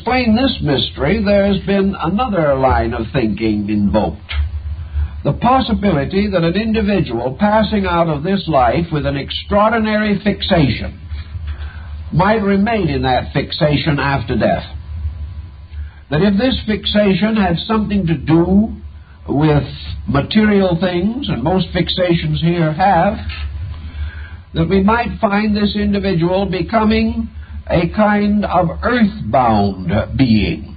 explain this mystery, there's been another line of thinking invoked. The possibility that an individual passing out of this life with an extraordinary fixation might remain in that fixation after death. That if this fixation had something to do with material things, and most fixations here have, that we might find this individual becoming a kind of earthbound being,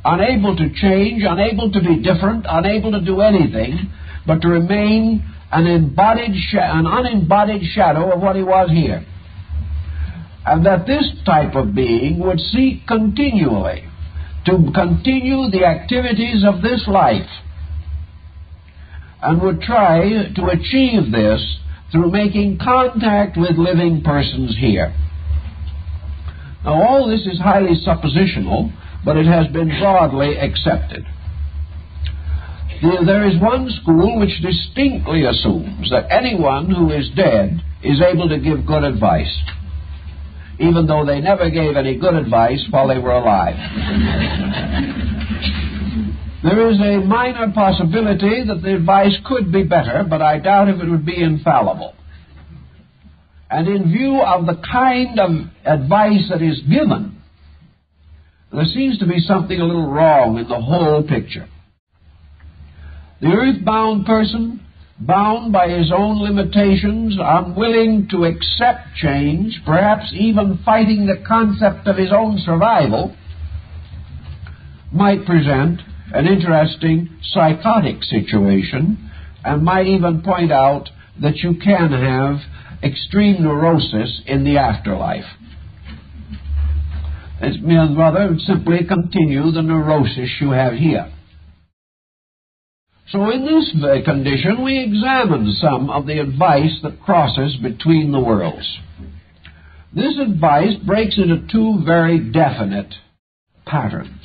unable to change, unable to be different, unable to do anything but to remain an unembodied shadow of what he was here. And that this type of being would seek continually to continue the activities of this life, and would try to achieve this through making contact with living persons here. Now, all this is highly suppositional, but it has been broadly accepted. There is one school which distinctly assumes that anyone who is dead is able to give good advice, even though they never gave any good advice while they were alive. There is a minor possibility that the advice could be better, but I doubt if it would be infallible. And in view of the kind of advice that is given, there seems to be something a little wrong in the whole picture. The earthbound person, bound by his own limitations, unwilling to accept change, perhaps even fighting the concept of his own survival, might present an interesting psychotic situation, and might even point out that you can have extreme neurosis in the afterlife. It's rather simply continue the neurosis you have here. So in this condition, we examine some of the advice that crosses between the worlds. This advice breaks into two very definite patterns.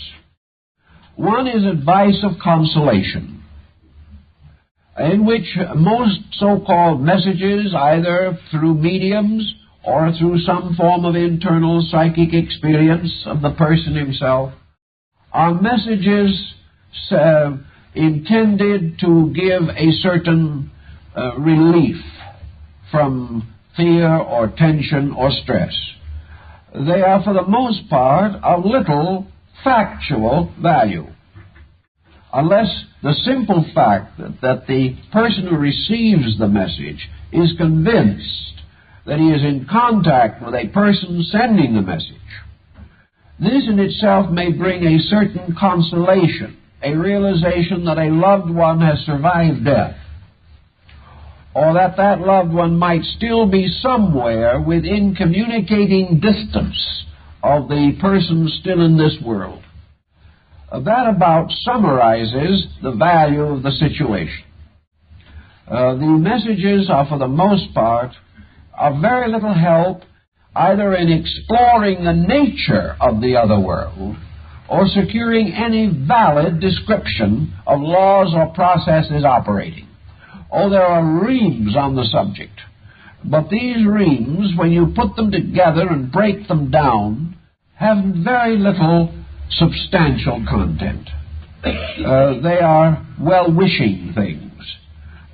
One is advice of consolation, in which most so-called messages, either through mediums or through some form of internal psychic experience of the person himself, are messages intended to give a certain relief from fear or tension or stress. They are, for the most part, of little factual value, unless the simple fact that the person who receives the message is convinced that he is in contact with a person sending the message. This in itself may bring a certain consolation, a realization that a loved one has survived death, or that that loved one might still be somewhere within communicating distance of the person still in this world. That about summarizes the value of the situation. The messages are, for the most part, of very little help either in exploring the nature of the other world or securing any valid description of laws or processes operating. Oh, there are reams on the subject, but these reams, when you put them together and break them down, have very little substantial content. They are well-wishing things,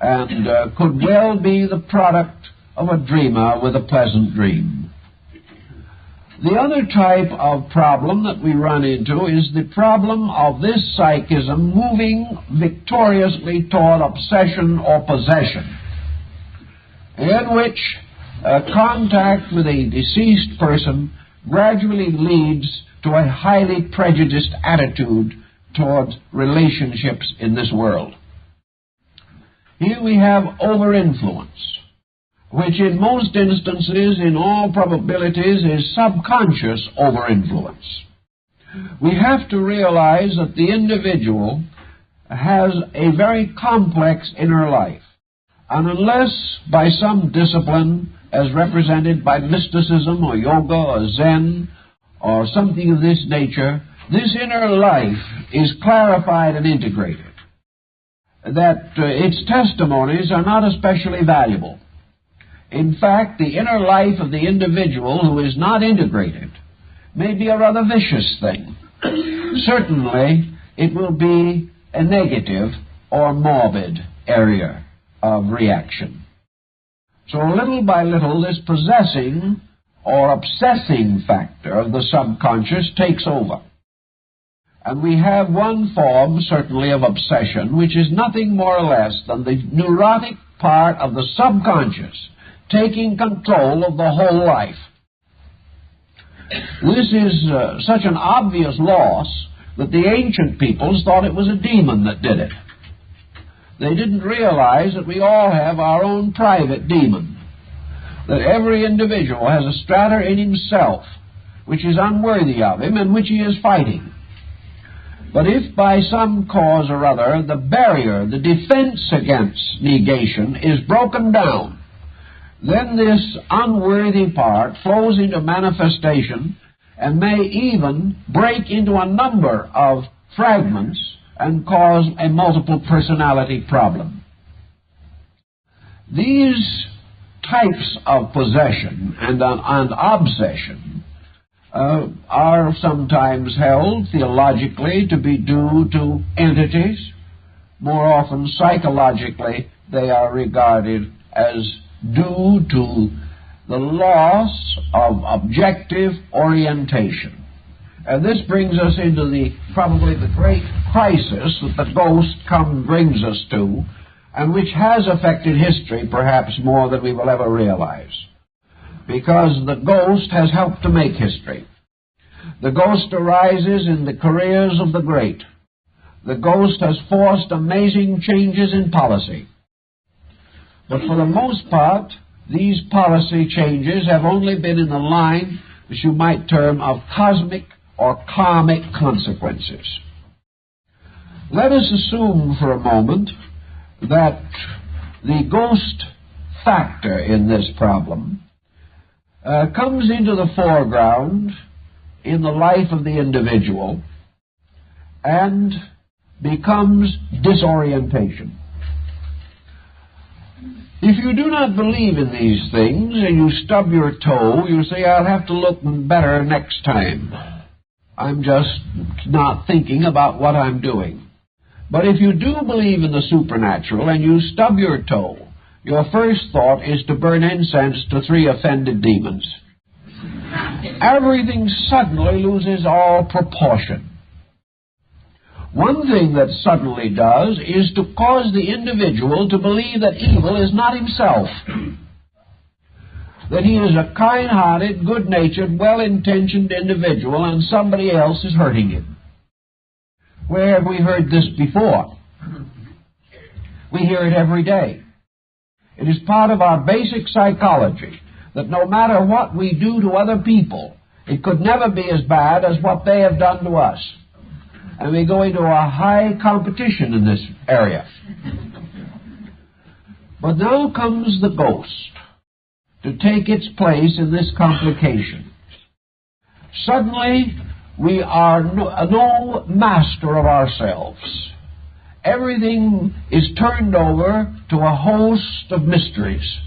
and could well be the product of a dreamer with a pleasant dream. The other type of problem that we run into is the problem of this psychism moving victoriously toward obsession or possession, in which contact with a deceased person gradually leads to a highly prejudiced attitude towards relationships in this world. Here we have over-influence, which in most instances, in all probabilities, is subconscious over-influence. We have to realize that the individual has a very complex inner life, and unless by some discipline, as represented by mysticism or yoga or Zen or something of this nature, this inner life is clarified and integrated, that its testimonies are not especially valuable. In fact, the inner life of the individual who is not integrated may be a rather vicious thing, certainly it will be a negative or morbid area of reaction. So little by little, this possessing or obsessing factor of the subconscious takes over. And we have one form, certainly, of obsession, which is nothing more or less than the neurotic part of the subconscious taking control of the whole life. This is such an obvious loss that the ancient peoples thought it was a demon that did it. They didn't realize that we all have our own private demon, that every individual has a strata in himself which is unworthy of him and which he is fighting. But if by some cause or other the barrier, the defense against negation is broken down, then this unworthy part flows into manifestation and may even break into a number of fragments and cause a multiple personality problem. These types of possession and obsession are sometimes held theologically to be due to entities. More often psychologically they are regarded as due to the loss of objective orientation. And this brings us into probably the great crisis that the ghost brings us to, and which has affected history perhaps more than we will ever realize. Because the ghost has helped to make history. The ghost arises in the careers of the great. The ghost has forced amazing changes in policy. But for the most part, these policy changes have only been in the line, as you might term, of cosmic or karmic consequences. Let us assume for a moment that the ghost factor in this problem comes into the foreground in the life of the individual and becomes disorientation. If you do not believe in these things and you stub your toe, you say, I'll have to look better next time. I'm just not thinking about what I'm doing. But if you do believe in the supernatural and you stub your toe, your first thought is to burn incense to 3 offended demons. Everything suddenly loses all proportion. One thing that suddenly does is to cause the individual to believe that evil is not himself, that he is a kind-hearted, good-natured, well-intentioned individual and somebody else is hurting him. Where have we heard this before? We hear it every day. It is part of our basic psychology that no matter what we do to other people, it could never be as bad as what they have done to us. And we go into a high competition in this area. But now comes the ghost to take its place in this complication. Suddenly, we are no master of ourselves. Everything is turned over to a host of mysteries.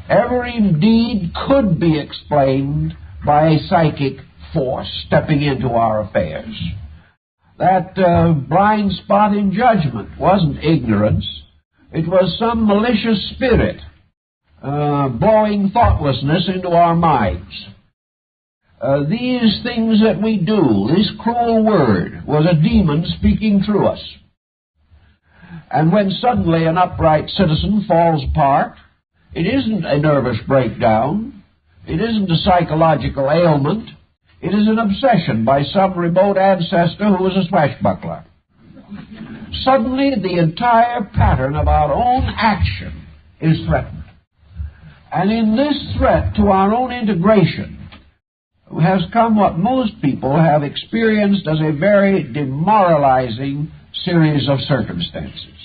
Every deed could be explained by a psychic force stepping into our affairs. That blind spot in judgment wasn't ignorance. It was some malicious spirit blowing thoughtlessness into our minds. These things that we do, this cruel word, was a demon speaking through us. And when suddenly an upright citizen falls apart, it isn't a nervous breakdown. It isn't a psychological ailment. It is an obsession by some remote ancestor who was a swashbuckler. Suddenly, the entire pattern of our own action is threatened. And in this threat to our own integration has come what most people have experienced as a very demoralizing series of circumstances.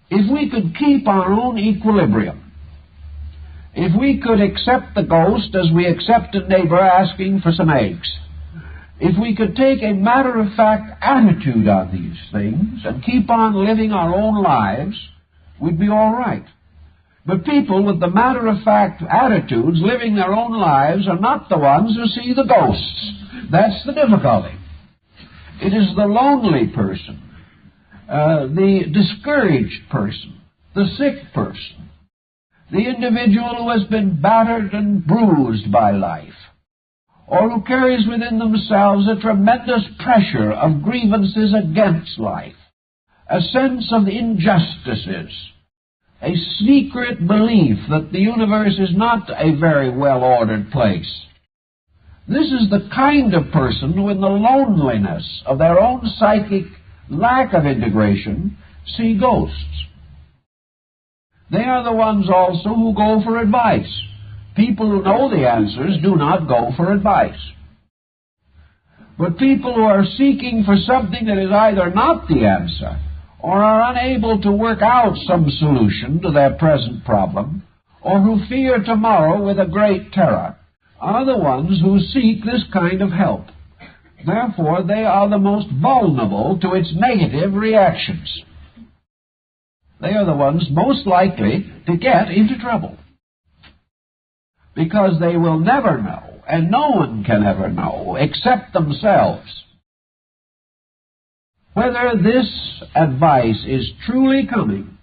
If we could keep our own equilibrium, if we could accept the ghost as we accept a neighbor asking for some eggs, if we could take a matter-of-fact attitude on these things and keep on living our own lives, we'd be all right. But people with the matter-of-fact attitudes living their own lives are not the ones who see the ghosts. That's the difficulty. It is the lonely person, the discouraged person, the sick person, the individual who has been battered and bruised by life, or who carries within themselves a tremendous pressure of grievances against life, a sense of injustices, a secret belief that the universe is not a very well-ordered place. This is the kind of person who, in the loneliness of their own psychic lack of integration, see ghosts. They are the ones also who go for advice. People who know the answers do not go for advice. But people who are seeking for something that is either not the answer or are unable to work out some solution to their present problem, or who fear tomorrow with a great terror, are the ones who seek this kind of help. Therefore, they are the most vulnerable to its negative reactions. They are the ones most likely to get into trouble, because they will never know, and no one can ever know, except themselves, whether this advice is truly coming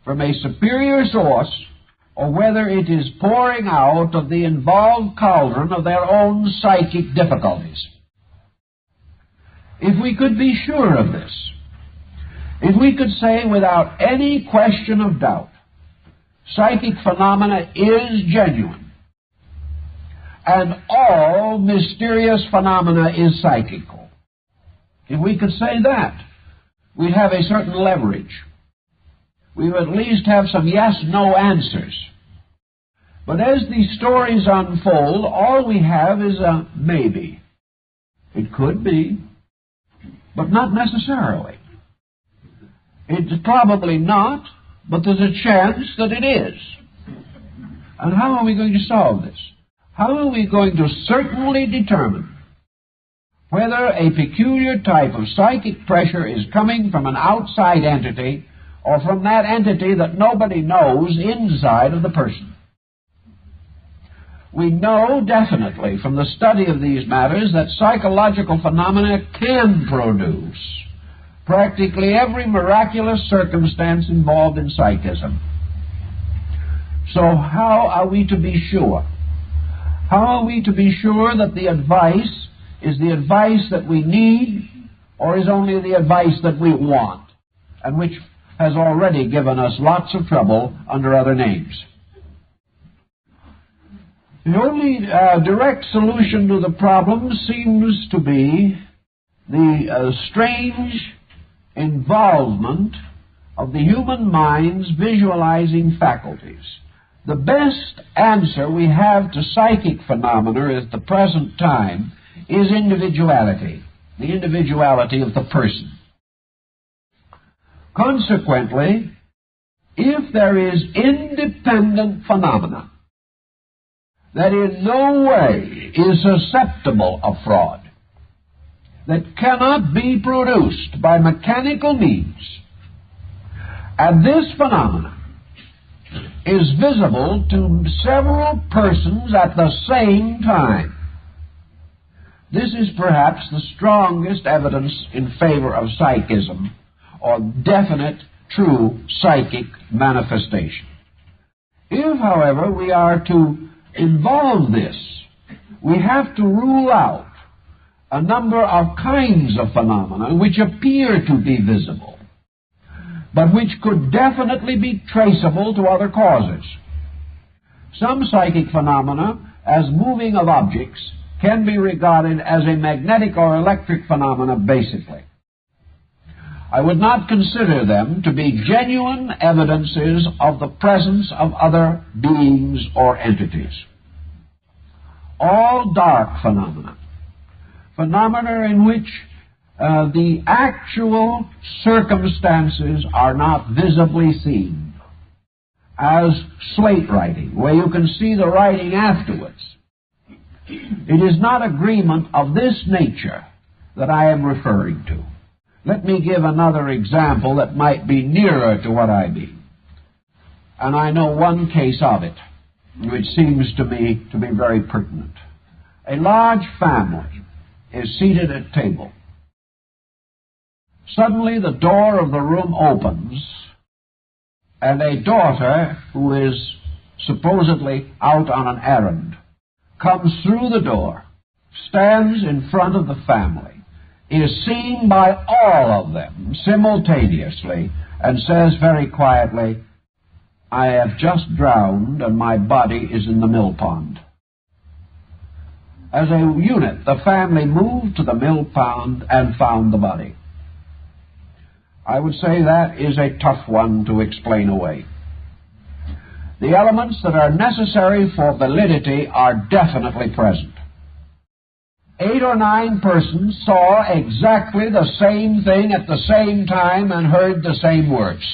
from a superior source, or whether it is pouring out of the involved cauldron of their own psychic difficulties. If we could be sure of this, if we could say without any question of doubt, psychic phenomena is genuine, and all mysterious phenomena is psychical, if we could say that, we'd have a certain leverage. We would at least have some yes-no answers. But as these stories unfold, all we have is a maybe. It could be, but not necessarily. It's probably not, but there's a chance that it is. And how are we going to solve this? How are we going to certainly determine whether a peculiar type of psychic pressure is coming from an outside entity or from that entity that nobody knows inside of the person? We know definitely from the study of these matters that psychological phenomena can produce practically every miraculous circumstance involved in psychism. So how are we to be sure? How are we to be sure that the advice is the advice that we need, or is only the advice that we want, and which has already given us lots of trouble under other names? The only direct solution to the problem seems to be the strange involvement of the human mind's visualizing faculties. The best answer we have to psychic phenomena at the present time is individuality, the individuality of the person. Consequently, if there is independent phenomena that in no way is susceptible of fraud, that cannot be produced by mechanical means, and this phenomenon is visible to several persons at the same time, this is perhaps the strongest evidence in favor of psychism, or definite, true psychic manifestation. If, however, we are to involve this, we have to rule out a number of kinds of phenomena which appear to be visible, but which could definitely be traceable to other causes. Some psychic phenomena, as moving of objects, can be regarded as a magnetic or electric phenomena basically. I would not consider them to be genuine evidences of the presence of other beings or entities. All dark phenomena, phenomena in which the actual circumstances are not visibly seen, as slate writing, where you can see the writing afterwards. It is not agreement of this nature that I am referring to. Let me give another example that might be nearer to what I mean. And I know one case of it, which seems to me to be very pertinent. A large family is seated at table. Suddenly the door of the room opens, and a daughter who is supposedly out on an errand comes through the door, stands in front of the family, is seen by all of them simultaneously, and says very quietly, "I have just drowned and my body is in the mill pond." As a unit, the family moved to the mill pond and found the body. I would say that is a tough one to explain away. The elements that are necessary for validity are definitely present. 8 or 9 persons saw exactly the same thing at the same time and heard the same words.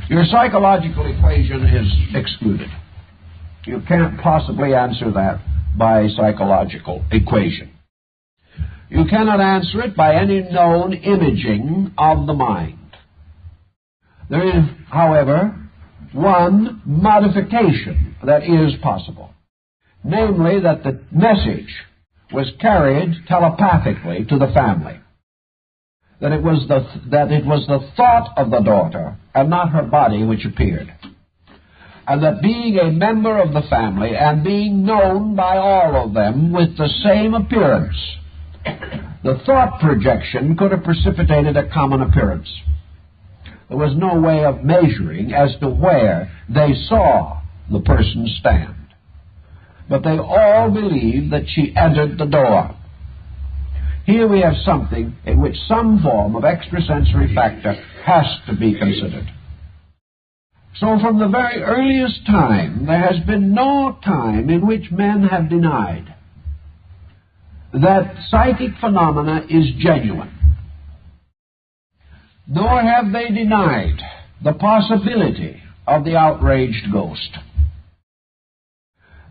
Your psychological equation is excluded. You can't possibly answer that by psychological equation. You cannot answer it by any known imaging of the mind. There is, however, one modification that is possible, namely that the message was carried telepathically to the family, that it was the thought of the daughter and not her body which appeared, and that being a member of the family and being known by all of them with the same appearance, the thought projection could have precipitated a common appearance. There was no way of measuring as to where they saw the person stand, but they all believed that she entered the door. Here we have something in which some form of extrasensory factor has to be considered. So from the very earliest time, there has been no time in which men have denied that psychic phenomena is genuine, nor have they denied the possibility of the outraged ghost.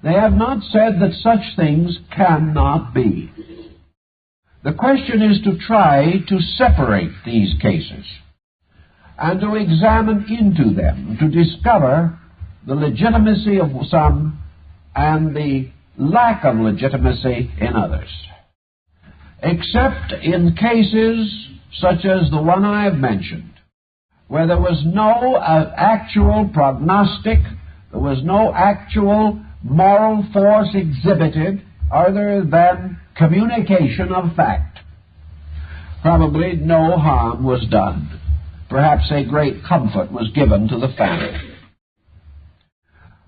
They have not said that such things cannot be. The question is to try to separate these cases and to examine into them, to discover the legitimacy of some and the lack of legitimacy in others. Except in cases such as the one I have mentioned, where there was no actual prognostic, there was no actual moral force exhibited other than communication of fact, probably no harm was done. Perhaps a great comfort was given to the family.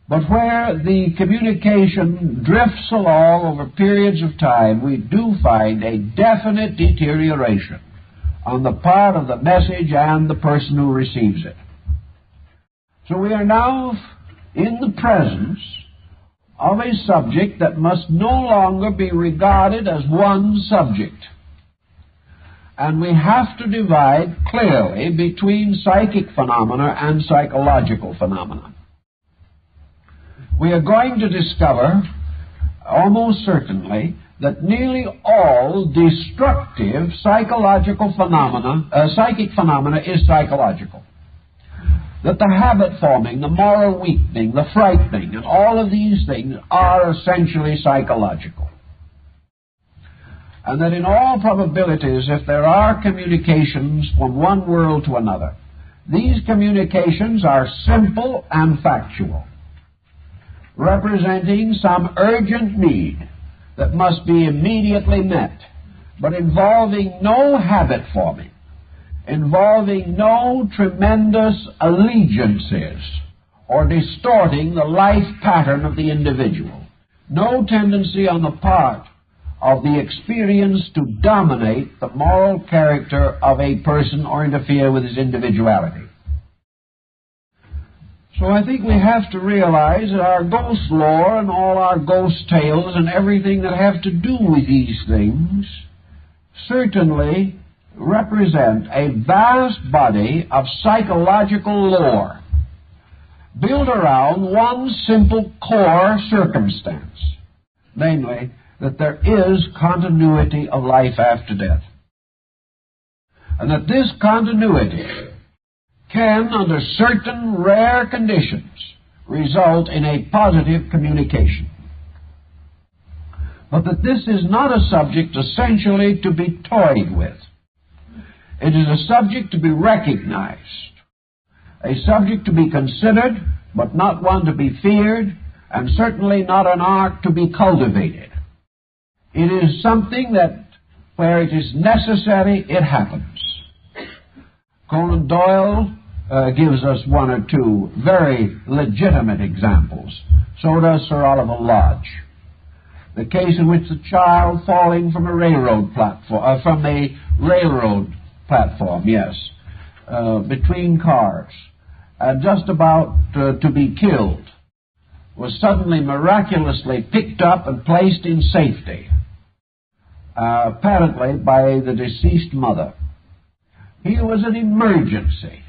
But where the communication drifts along over periods of time, we do find a definite deterioration on the part of the message and the person who receives it. So we are now in the presence of a subject that must no longer be regarded as one subject. And we have to divide clearly between psychic phenomena and psychological phenomena. We are going to discover, almost certainly, that nearly all destructive psychic phenomena is psychological. That the habit forming, the moral weakening, the frightening, and all of these things are essentially psychological. And that in all probabilities, if there are communications from one world to another, these communications are simple and factual, representing some urgent need that must be immediately met, but involving no habit forming, involving no tremendous allegiances or distorting the life pattern of the individual, no tendency on the part of the experience to dominate the moral character of a person or interfere with his individuality. So I think we have to realize that our ghost lore and all our ghost tales and everything that have to do with these things certainly represent a vast body of psychological lore built around one simple core circumstance, namely that there is continuity of life after death, and that this continuity can, under certain rare conditions, result in a positive communication. but that this is not a subject essentially to be toyed with. It is a subject to be recognized, a subject to be considered, but not one to be feared, and certainly not an art to be cultivated. It is something that, where it is necessary, it happens. Conan Doyle gives us one or two very legitimate examples. So does Sir Oliver Lodge. The case in which the child falling from a railroad platform, yes, between cars, just about to be killed, was suddenly miraculously picked up and placed in safety, apparently by the deceased mother. Here was an emergency.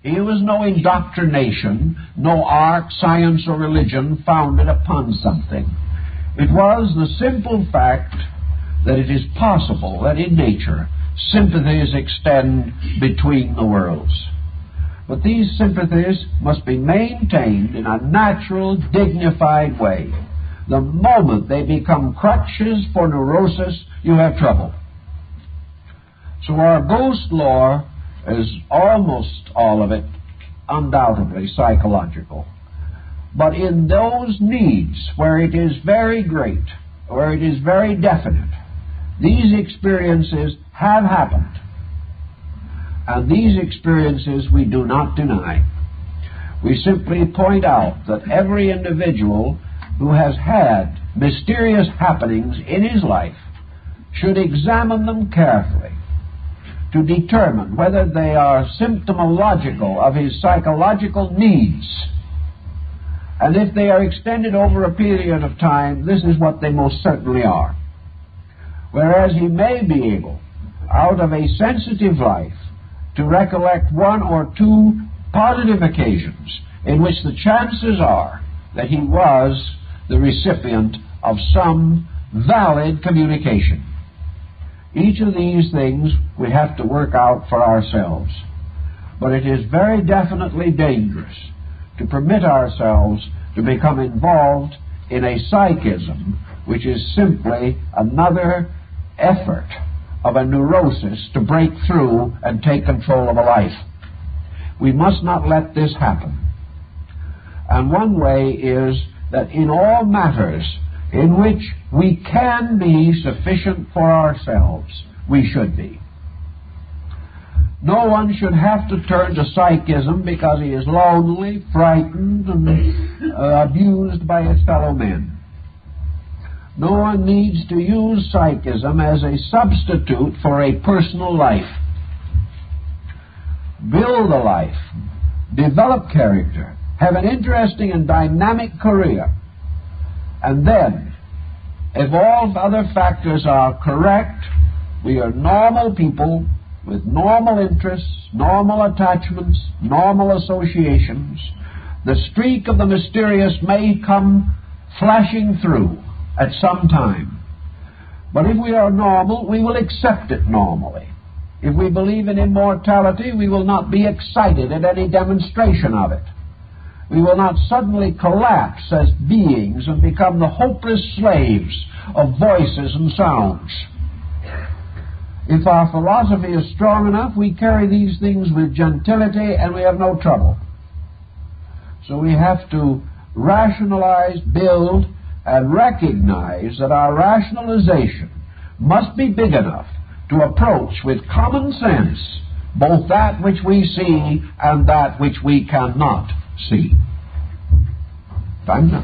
Here was no indoctrination, no art, science, or religion founded upon something. It was the simple fact that it is possible that in nature sympathies extend between the worlds. But these sympathies must be maintained in a natural, dignified way. The moment they become crutches for neurosis, you have trouble. So our ghost lore is almost all of it undoubtedly psychological. But in those needs where it is very great, where it is very definite, these experiences have happened. And these experiences we do not deny. We simply point out that every individual who has had mysterious happenings in his life should examine them carefully to determine whether they are symptomological of his psychological needs. And if they are extended over a period of time, this is what they most certainly are. Whereas he may be able, out of a sensitive life, to recollect one or two positive occasions in which the chances are that he was the recipient of some valid communication. Each of these things we have to work out for ourselves. But it is very definitely dangerous to permit ourselves to become involved in a psychism which is simply another effort of a neurosis to break through and take control of a life. We must not let this happen. And one way is that in all matters in which we can be sufficient for ourselves, we should be. No one should have to turn to psychism because he is lonely, frightened, and abused by his fellow men. No one needs to use psychism as a substitute for a personal life. Build a life, develop character, have an interesting and dynamic career, and then, if all other factors are correct, we are normal people with normal interests, normal attachments, normal associations. The streak of the mysterious may come flashing through at some time. But if we are normal, we will accept it normally. If we believe in immortality, we will not be excited at any demonstration of it. We will not suddenly collapse as beings and become the hopeless slaves of voices and sounds. If our philosophy is strong enough, we carry these things with gentility and we have no trouble. So we have to rationalize, build, and recognize that our rationalization must be big enough to approach with common sense both that which we see and that which we cannot see. Time's up.